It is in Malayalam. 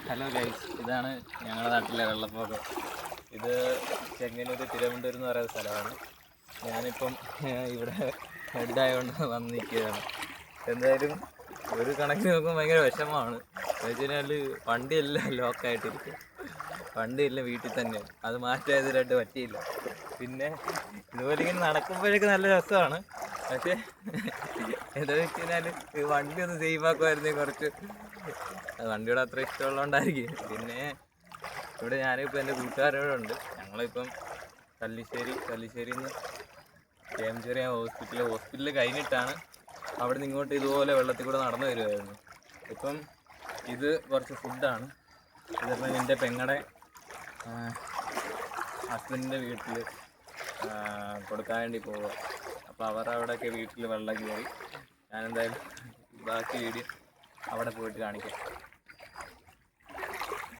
ഹലോ ഗൈസ്, ഇതാണ് ഞങ്ങളുടെ നാട്ടിലെ വെള്ളപ്പൊക്കം. ഇത് ചെങ്ങന്നൂർ തിരുവനന്തപുരം എന്ന് പറയുന്ന സ്ഥലമാണ്. ഞാനിപ്പം ഇവിടെ ഹെഡായതുകൊണ്ട് വന്ന് നിൽക്കുകയാണ്. എന്തായാലും ഒരു കണക്കിന് നോക്കുമ്പോൾ ഭയങ്കര വിഷമമാണ്. എന്ന് വെച്ച് കഴിഞ്ഞാൽ വണ്ടിയെല്ലാം ലോക്കായിട്ടിരിക്കും. വണ്ടിയെല്ലാം വീട്ടിൽ തന്നെ, അത് മാറ്റായതിലായിട്ട് പറ്റിയില്ല. പിന്നെ ഇതുപോലെ ഇങ്ങനെ നടക്കുമ്പോഴേക്ക് നല്ല രസമാണ്. പക്ഷേ എന്താണെന്ന് വെച്ച് കഴിഞ്ഞാൽ വണ്ടി ഒന്ന് സേഫ് ആക്കുമായിരുന്നെങ്കിൽ കുറച്ച്, വണ്ടിയോട് അത്ര ഇഷ്ടമുള്ളതുകൊണ്ടായിരിക്കും. പിന്നെ ഇവിടെ ഞാനിപ്പോൾ എൻ്റെ കൂട്ടുകാരോടുണ്ട്. ഞങ്ങളിപ്പം കല്ലിശ്ശേരിയിൽ നിന്ന് കേംചെറിയ ഹോസ്പിറ്റലിൽ കഴിഞ്ഞിട്ടാണ് അവിടെ നിന്ന് ഇങ്ങോട്ട് ഇതുപോലെ വെള്ളത്തിൽ കൂടെ നടന്നു വരുമായിരുന്നു. ഇപ്പം ഇത് കുറച്ച് ഫുഡാണ്. ഇതിപ്പം എൻ്റെ പെങ്ങളുടെ ഹസ്ബൻഡിൻ്റെ വീട്ടിൽ കൊടുക്കാൻ വേണ്ടി പോവുക. അപ്പോൾ അവർ അവിടെയൊക്കെ വീട്ടിൽ വെള്ളം കയറി. ഞാനെന്തായാലും ബാക്കി വീഡിയോ അവിടെ പോയിട്ട് കാണിക്കാം.